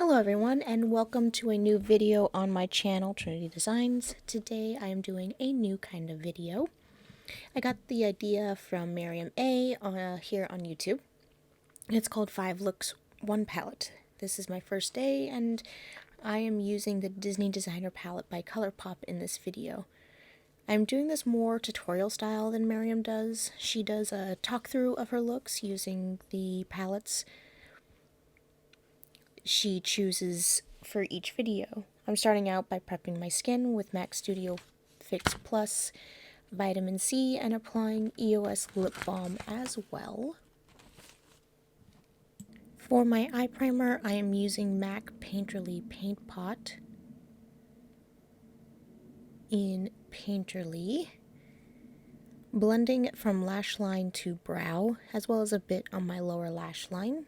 Hello everyone, and welcome to a new video on my channel, Trinity Designs. Today I am doing a new kind of video. I got the idea from Miriam A. Here on YouTube. It's called 5looks1palette. This is my first day, and I am using the Disney Designer palette by Colourpop in this video. I'm doing this more tutorial style than Miriam does. She does a talk through of her looks using the palettes she chooses for each video. I'm starting out by prepping my skin with MAC Studio Fix Plus Vitamin C and applying EOS Lip Balm as well. For my eye primer, I am using MAC Painterly Paint Pot in Painterly, blending from lash line to brow, as well as a bit on my lower lash line.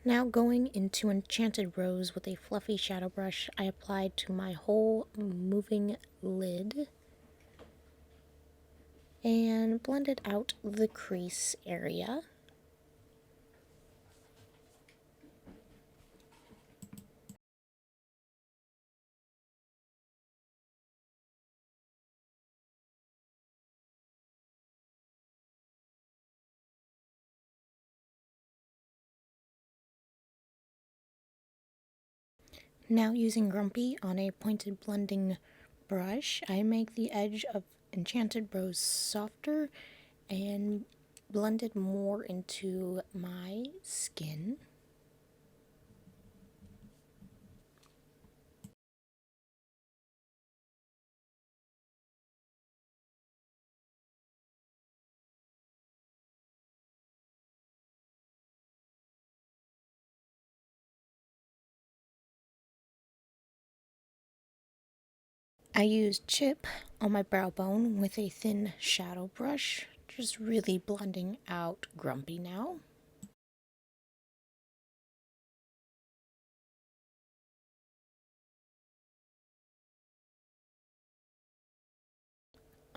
Now going into Enchanted Rose with a fluffy shadow brush, I applied to my whole moving lid and blended out the crease area. Now using Grumpy on a pointed blending brush, I make the edge of Enchanted Rose softer and blend it more into my skin. I used Chip on my brow bone with a thin shadow brush, just really blending out Grumpy now.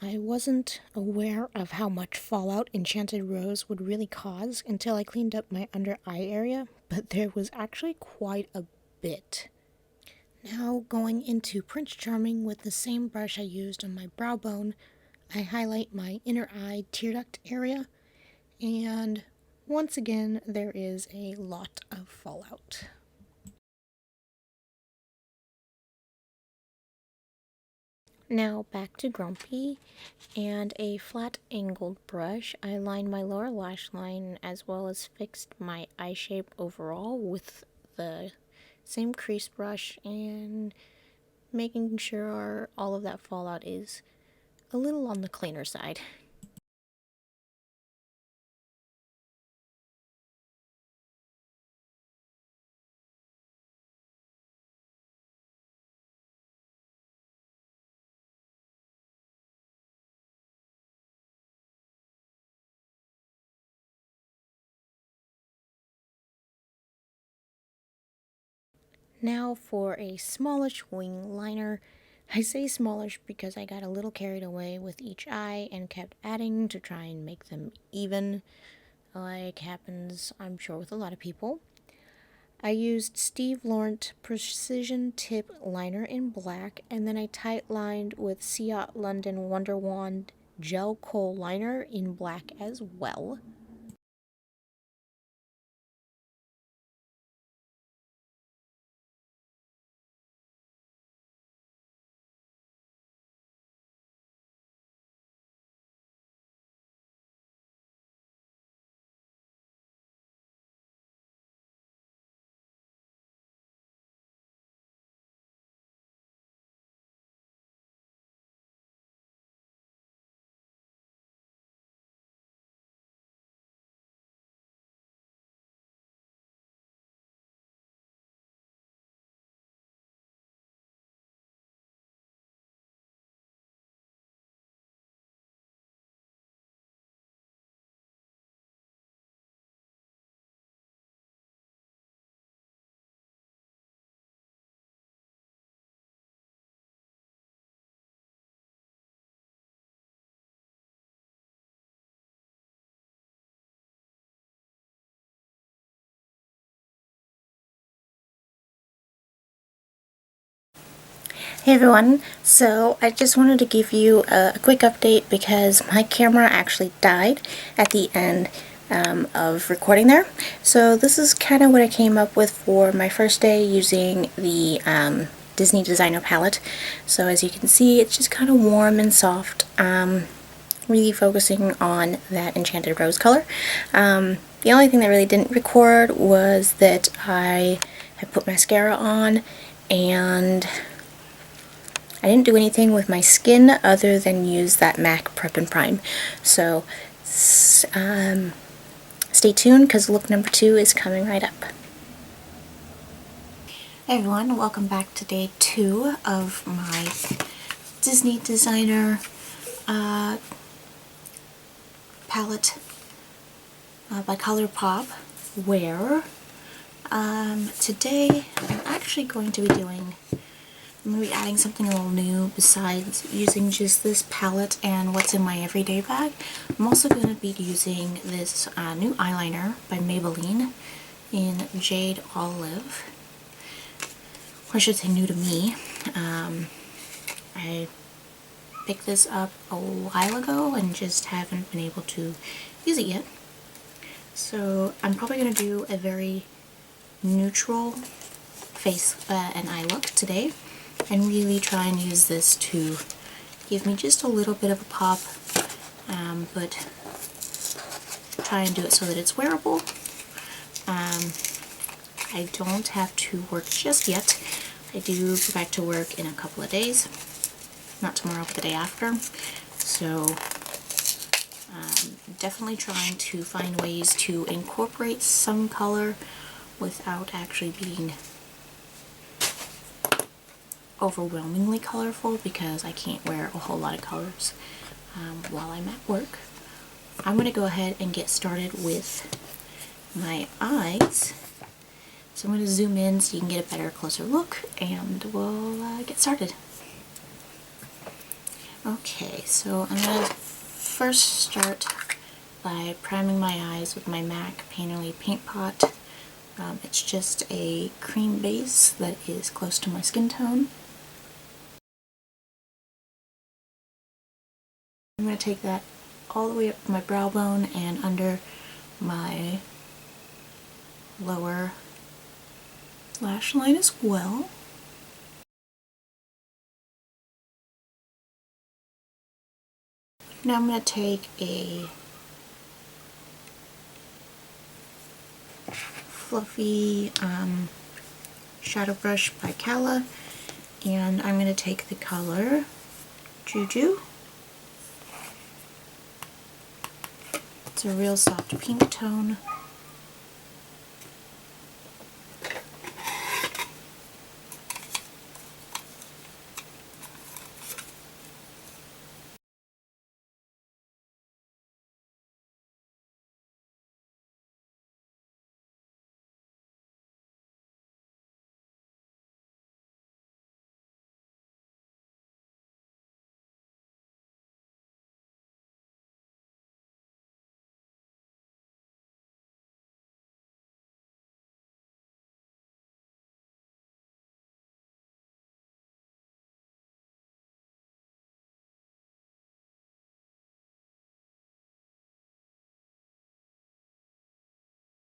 I wasn't aware of how much fallout Enchanted Rose would really cause until I cleaned up my under eye area, but there was actually quite a bit. Now going into Prince Charming with the same brush I used on my brow bone, I highlight my inner eye tear duct area, and once again there is a lot of fallout. Now back to Grumpy, and a flat angled brush. I lined my lower lash line as well as fixed my eye shape overall with the same crease brush and making sure all of that fallout is a little on the cleaner side. Now for a smallish wing liner. I say smallish because I got a little carried away with each eye and kept adding to try and make them even, like happens I'm sure with a lot of people. I used Steve Laurent Precision Tip Liner in black, and then I tight lined with Ciat London Wonder Wand Gel Kohl Liner in black as well. Hey everyone, so I just wanted to give you a quick update because my camera actually died at the end of recording there. So this is kind of what I came up with for my first day using the Desiney Designer palette. So as you can see, it's just kind of warm and soft, really focusing on that Enchanted Rose color. The only thing that really didn't record was that I had put mascara on and I didn't do anything with my skin other than use that MAC Prep and Prime. So stay tuned because look number 2 is coming right up. Hey everyone, welcome back to day 2 of my Desiney Designer palette by Colourpop, where today I'm actually going to be I'm going to be adding something a little new besides using just this palette and what's in my everyday bag. I'm also going to be using this new eyeliner by Maybelline in Jade Olive. Or I should say new to me. I picked this up a while ago and just haven't been able to use it yet. So I'm probably going to do a very neutral face and eye look today, and really try and use this to give me just a little bit of a pop, but try and do it so that it's wearable. I don't have to work just yet. I do go back to work in a couple of days, not tomorrow but the day after, so definitely trying to find ways to incorporate some color without actually being overwhelmingly colorful, because I can't wear a whole lot of colors while I'm at work. I'm going to go ahead and get started with my eyes. So I'm going to zoom in so you can get a better, closer look, and we'll get started. Okay, so I'm going to first start by priming my eyes with my MAC Painterly Paint Pot. It's just a cream base that is close to my skin tone. I'm going to take that all the way up my brow bone and under my lower lash line as well. Now I'm going to take a fluffy shadow brush by Cala, and I'm going to take the color Juju. It's a real soft pink tone.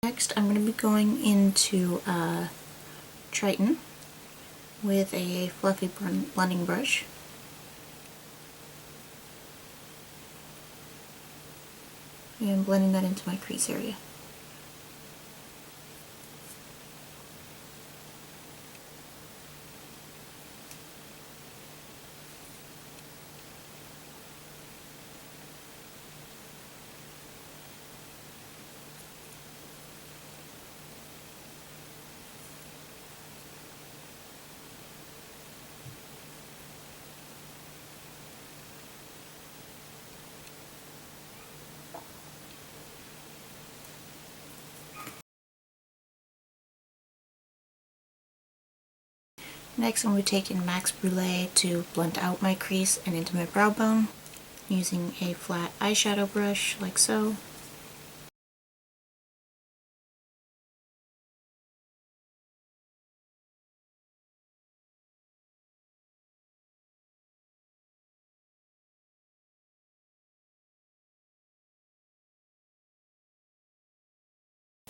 Next, I'm going to be going into Triton with a fluffy blending brush. And blending that into my crease area. Next, I'm going to be taking Max Brulee to blend out my crease and into my brow bone, using a flat eyeshadow brush like so.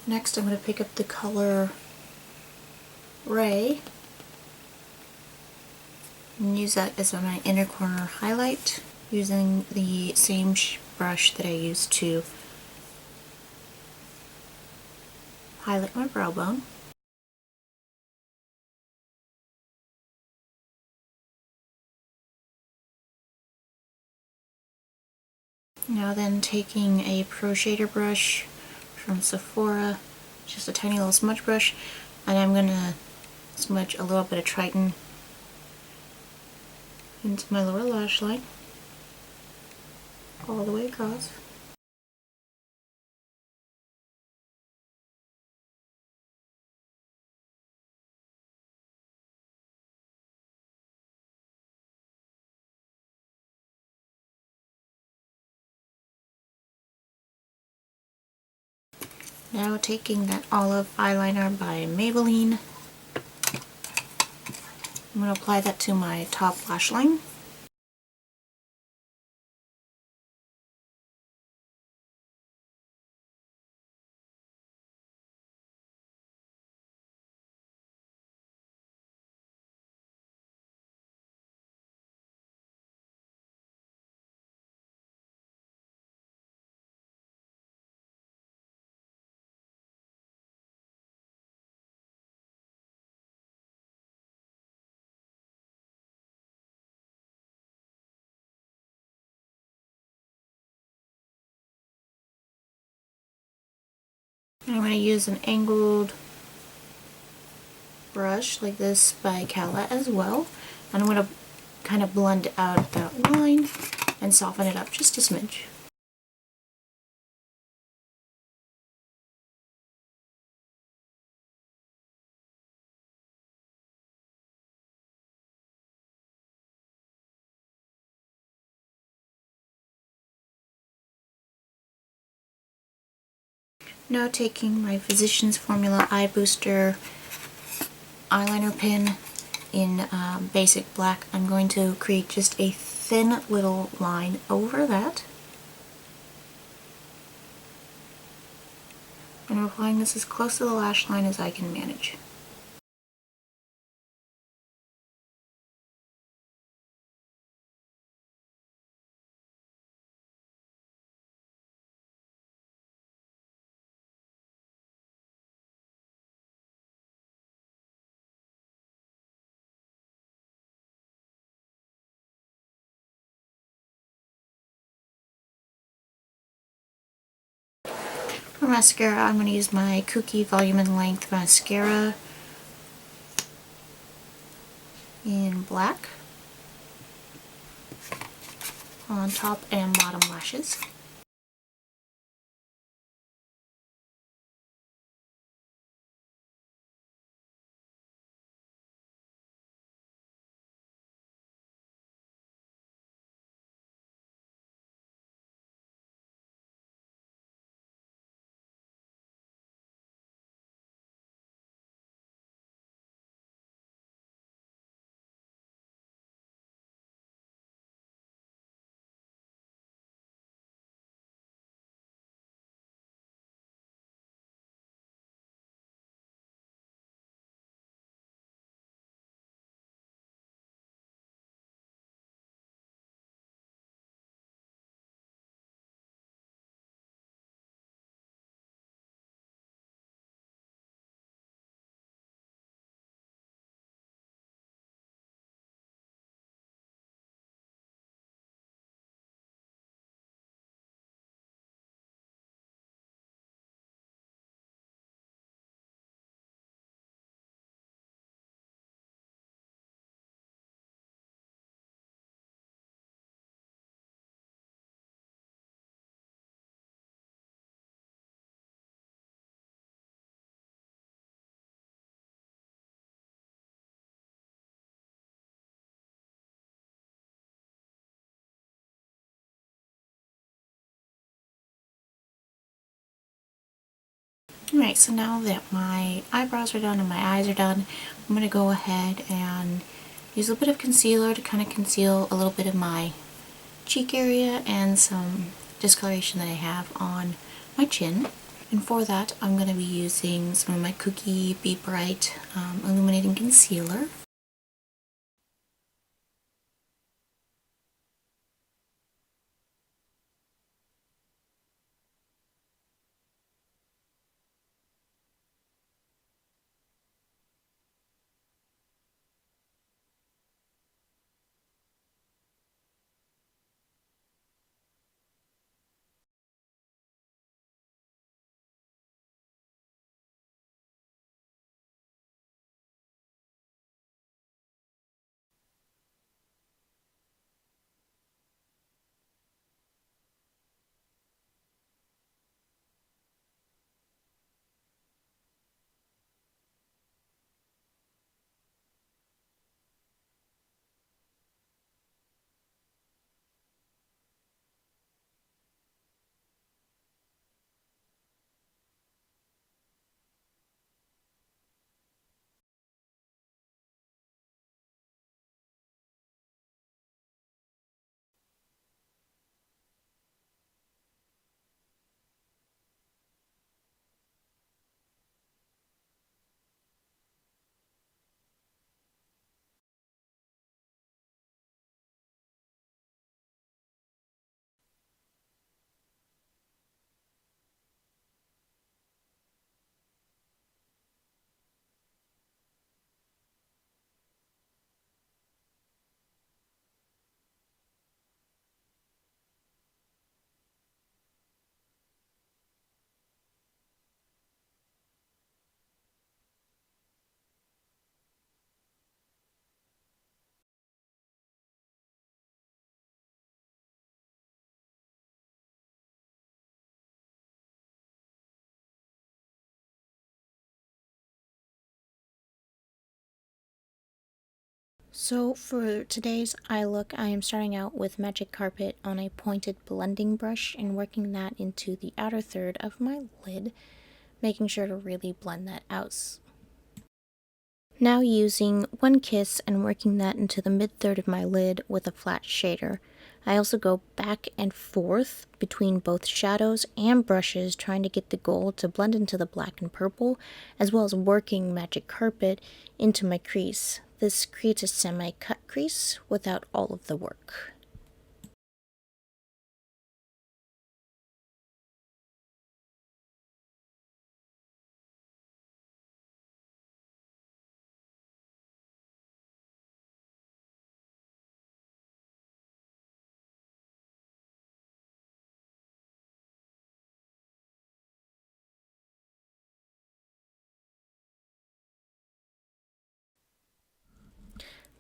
Next I'm going to pick up the color Ray and use that as my inner corner highlight, using the same brush that I used to highlight my brow bone. Now then, taking a Pro Shader brush from Sephora, just a tiny little smudge brush, and I'm going to smudge a little bit of Triton into my lower lash line, all the way across. Now taking that olive eyeliner by Maybelline, I'm going to apply that to my top lash line. And I'm going to use an angled brush like this by Cala as well. And I'm going to kind of blend out that line and soften it up just a smidge. Now taking my Physicians Formula Eye Booster eyeliner pen in basic black, I'm going to create just a thin little line over that. And I'm applying this as close to the lash line as I can manage. For mascara, I'm going to use my Kooky Volume and Length mascara in black on top and bottom lashes. Alright, so now that my eyebrows are done and my eyes are done, I'm going to go ahead and use a bit of concealer to kind of conceal a little bit of my cheek area and some discoloration that I have on my chin. And for that, I'm going to be using some of my Cookie Be Bright Illuminating Concealer. So for today's eye look, I am starting out with Magic Carpet on a pointed blending brush and working that into the outer third of my lid, making sure to really blend that out. Now using One Kiss and working that into the mid-third of my lid with a flat shader. I also go back and forth between both shadows and brushes, trying to get the gold to blend into the black and purple, as well as working Magic Carpet into my crease. This creates a semi-cut crease without all of the work.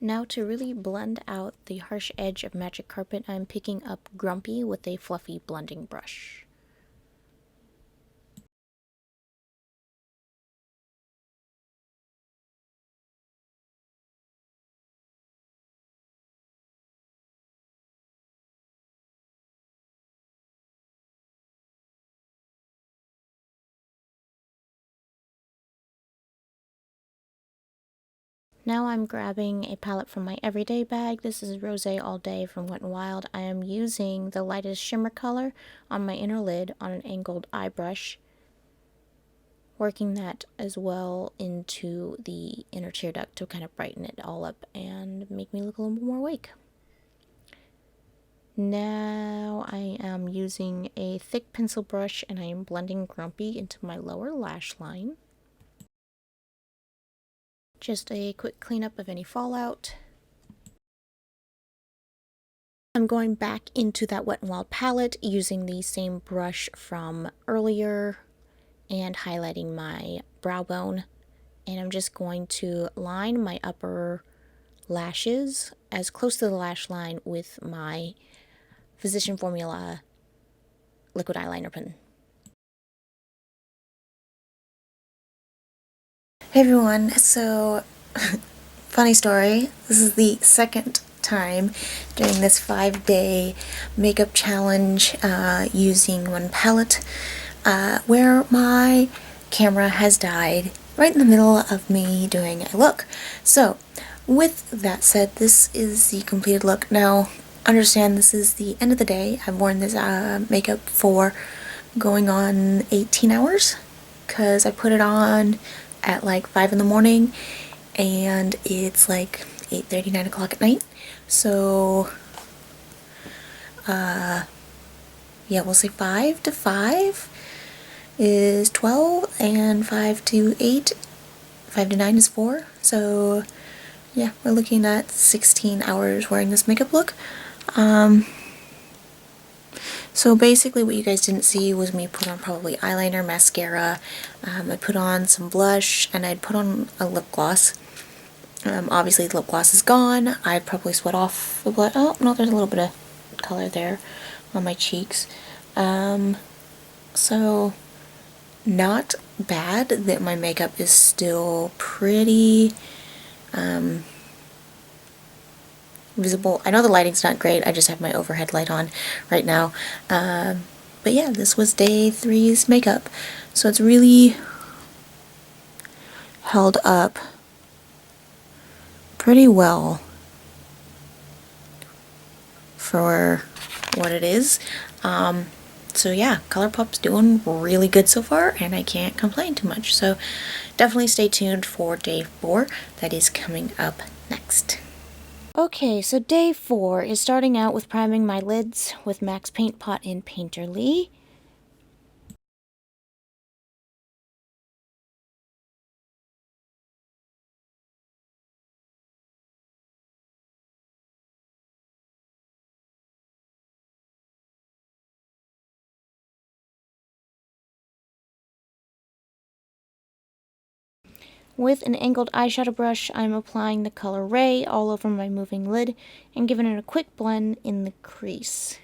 Now to really blend out the harsh edge of Magic Carpet, I'm picking up Grumpy with a fluffy blending brush. Now I'm grabbing a palette from my everyday bag. This is Rosé All Day from Wet n Wild. I am using the lightest shimmer color on my inner lid on an angled eye brush, working that as well into the inner tear duct to kind of brighten it all up and make me look a little bit more awake. Now I am using a thick pencil brush and I am blending Grumpy into my lower lash line. Just a quick cleanup of any fallout. I'm going back into that Wet n Wild palette using the same brush from earlier and highlighting my brow bone. And I'm just going to line my upper lashes as close to the lash line with my Physician Formula liquid eyeliner pen. Hey everyone, so funny story, this is the second time doing this 5-day makeup challenge using one palette where my camera has died right in the middle of me doing a look. So with that said, this is the completed look. Now understand this is the end of the day. I've worn this makeup for going on 18 hours because I put it on at like 5 in the morning and it's like 8:30, 9 o'clock at night. So yeah, we'll say 5 to 5 is 12 and 5 to 8, 5 to 9 is 4. So yeah, we're looking at 16 hours wearing this makeup look. So basically what you guys didn't see was me put on probably eyeliner, mascara, I put on some blush, and I'd put on a lip gloss. Obviously the lip gloss is gone. I'd probably sweat off the blush. Oh, no, there's a little bit of color there on my cheeks. So not bad that my makeup is still pretty visible. I know the lighting's not great, I just have my overhead light on right now. But yeah, this was day 3's makeup. So it's really held up pretty well for what it is. So yeah, Colourpop's doing really good so far, and I can't complain too much. So definitely stay tuned for day 4 that is coming up next. Okay, so day 4 is starting out with priming my lids with MAC's Paint Pot in Painterly. With an angled eyeshadow brush, I'm applying the color Ray all over my moving lid and giving it a quick blend in the crease.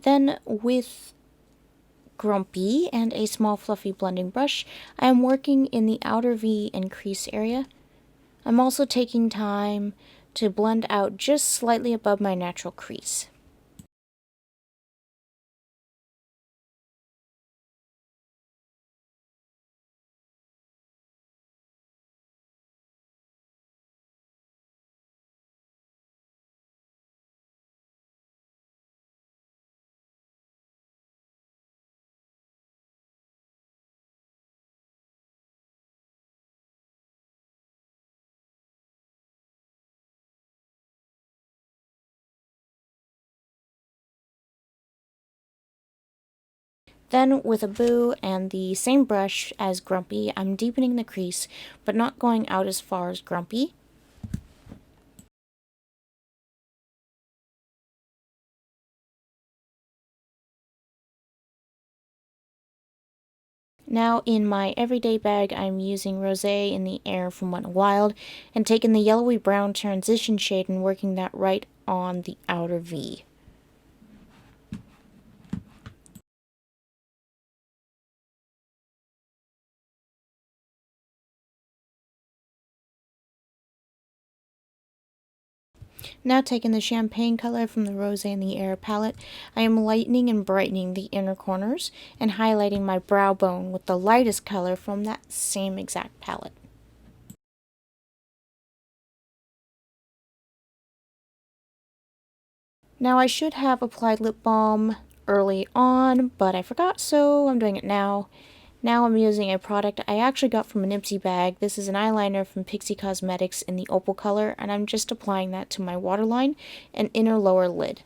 Then with Grumpy and a small fluffy blending brush, I am working in the outer V and crease area. I'm also taking time to blend out just slightly above my natural crease. Then with a Boo and the same brush as Grumpy, I'm deepening the crease, but not going out as far as Grumpy. Now in my everyday bag, I'm using Rosé in the Air from Wet n Wild and taking the yellowy brown transition shade and working that right on the outer V. Now taking the champagne color from the Rosé in the Air palette, I am lightening and brightening the inner corners and highlighting my brow bone with the lightest color from that same exact palette. Now I should have applied lip balm early on, but I forgot, so I'm doing it now. Now I'm using a product I actually got from an Ipsy bag. This is an eyeliner from Pixie Cosmetics in the opal color, and I'm just applying that to my waterline and inner lower lid.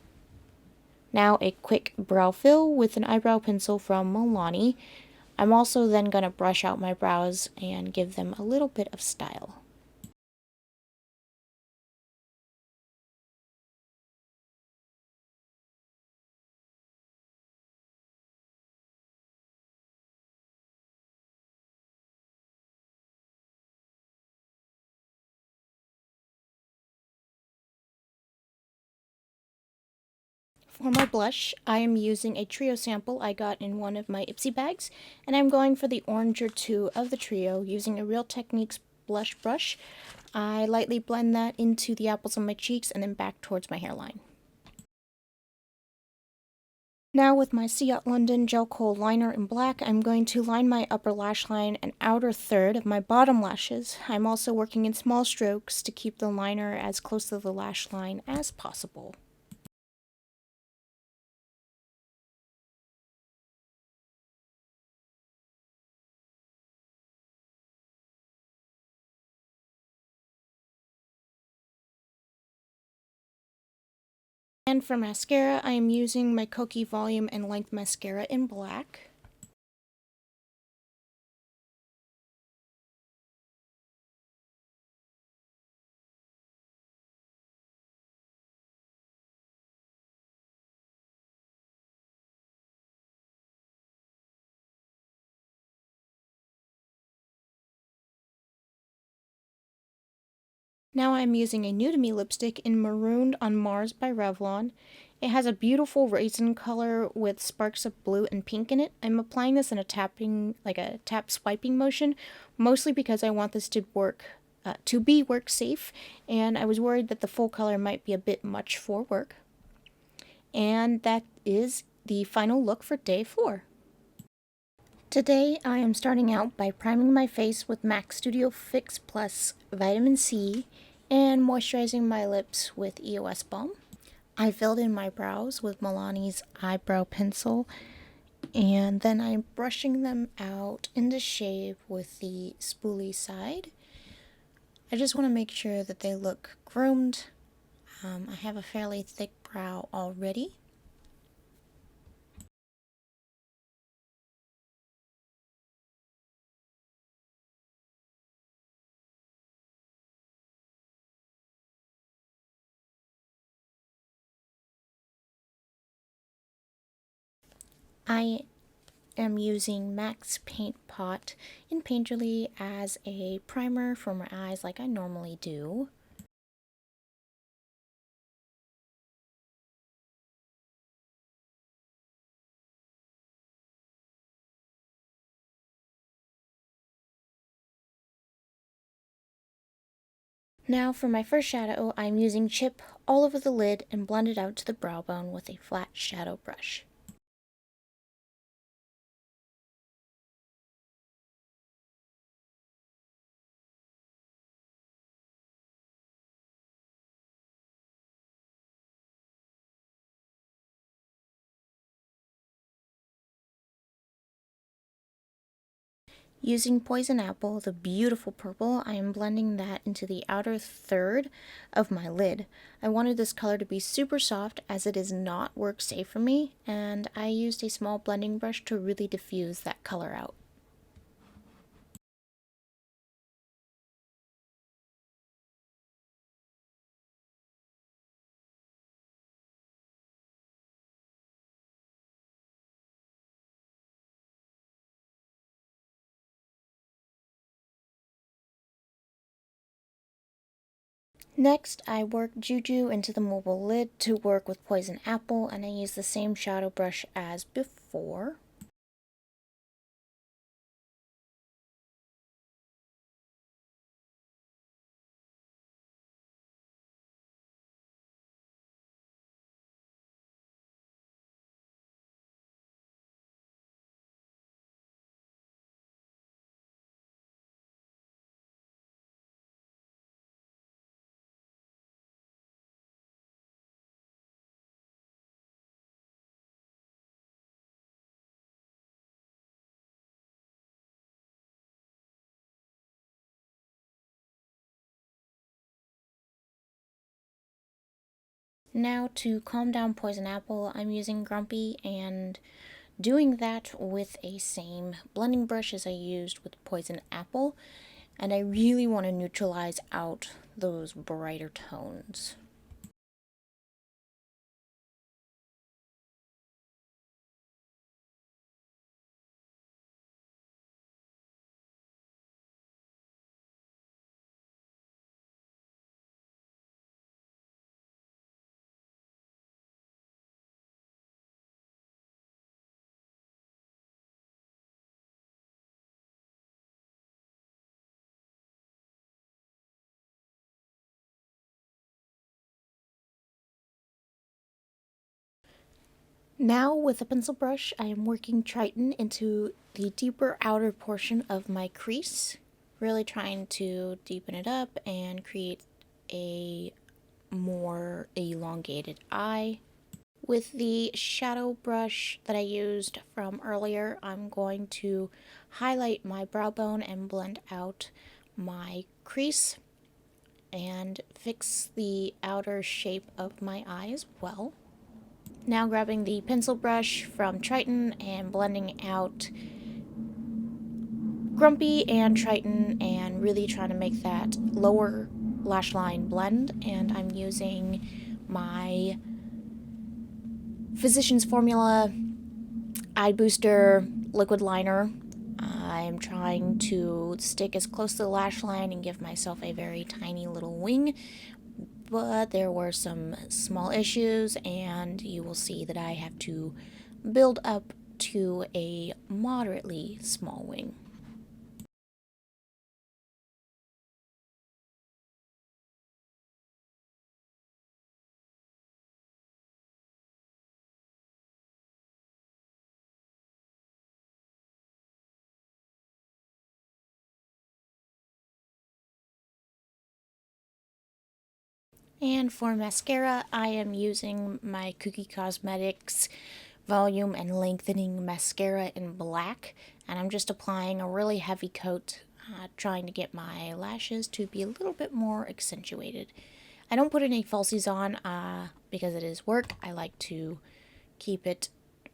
Now a quick brow fill with an eyebrow pencil from Milani. I'm also then going to brush out my brows and give them a little bit of style. For my blush, I am using a trio sample I got in one of my Ipsy bags, and I'm going for the Oranger 2 of the trio using a Real Techniques blush brush. I lightly blend that into the apples on my cheeks and then back towards my hairline. Now with my See Out London Gel Kohl liner in black, I'm going to line my upper lash line and outer third of my bottom lashes. I'm also working in small strokes to keep the liner as close to the lash line as possible. And for mascara, I am using my Kokie Volume and Length Mascara in black. Now I'm using a new to me lipstick in Marooned on Mars by Revlon. It has a beautiful raisin color with sparks of blue and pink in it. I'm applying this in a tapping, like a tap swiping motion, mostly because I want this to be work safe, and I was worried that the full color might be a bit much for work. And that is the final look for day 4. Today I am starting out by priming my face with MAC Studio Fix Plus Vitamin C and moisturizing my lips with EOS Balm. I filled in my brows with Milani's eyebrow pencil, and then I'm brushing them out into shape with the spoolie side. I just want to make sure that they look groomed. I have a fairly thick brow already. I am using MAC's Paint Pot in Painterly as a primer for my eyes like I normally do. Now for my first shadow, I'm using Chip all over the lid and blend it out to the brow bone with a flat shadow brush. Using Poison Apple, the beautiful purple, I am blending that into the outer third of my lid. I wanted this color to be super soft as it is not work safe for me, and I used a small blending brush to really diffuse that color out. Next, I work Juju into the mobile lid to work with Poison Apple, and I use the same shadow brush as before. Now to calm down Poison Apple, I'm using Grumpy and doing that with a same blending brush as I used with Poison Apple, and I really want to neutralize out those brighter tones. Now with a pencil brush, I am working Triton into the deeper outer portion of my crease, really trying to deepen it up and create a more elongated eye. With the shadow brush that I used from earlier, I'm going to highlight my brow bone and blend out my crease and fix the outer shape of my eye as well. Now grabbing the pencil brush from Triton and blending out Grumpy and Triton and really trying to make that lower lash line blend. And I'm using my Physicians Formula Eye Booster Liquid Liner. I'm trying to stick as close to the lash line and give myself a very tiny little wing, but there were some small issues, and you will see that I have to build up to a moderately small wing. And for mascara, I am using my Cookie Cosmetics Volume and Lengthening Mascara in black, and I'm just applying a really heavy coat, trying to get my lashes to be a little bit more accentuated. I don't put any falsies on because it is work. I like to keep it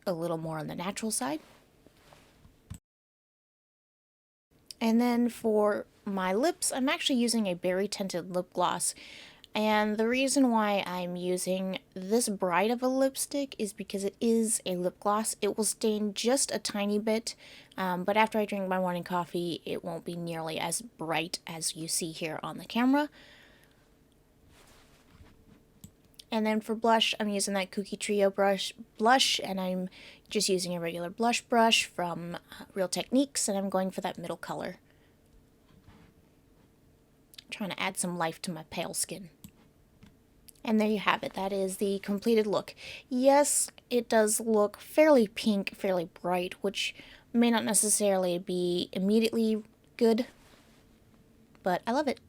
a little more on the natural side. And then for my lips, I'm actually using a berry tinted lip gloss. And the reason why I'm using this bright of a lipstick is because it is a lip gloss. It will stain just a tiny bit, but after I drink my morning coffee, it won't be nearly as bright as you see here on the camera. And then for blush, I'm using that Cookie Trio blush, and I'm just using a regular blush brush from Real Techniques, and I'm going for that middle color. Trying to add some life to my pale skin. And there you have it. That is the completed look. Yes, it does look fairly pink, fairly bright, which may not necessarily be immediately good, but I love it.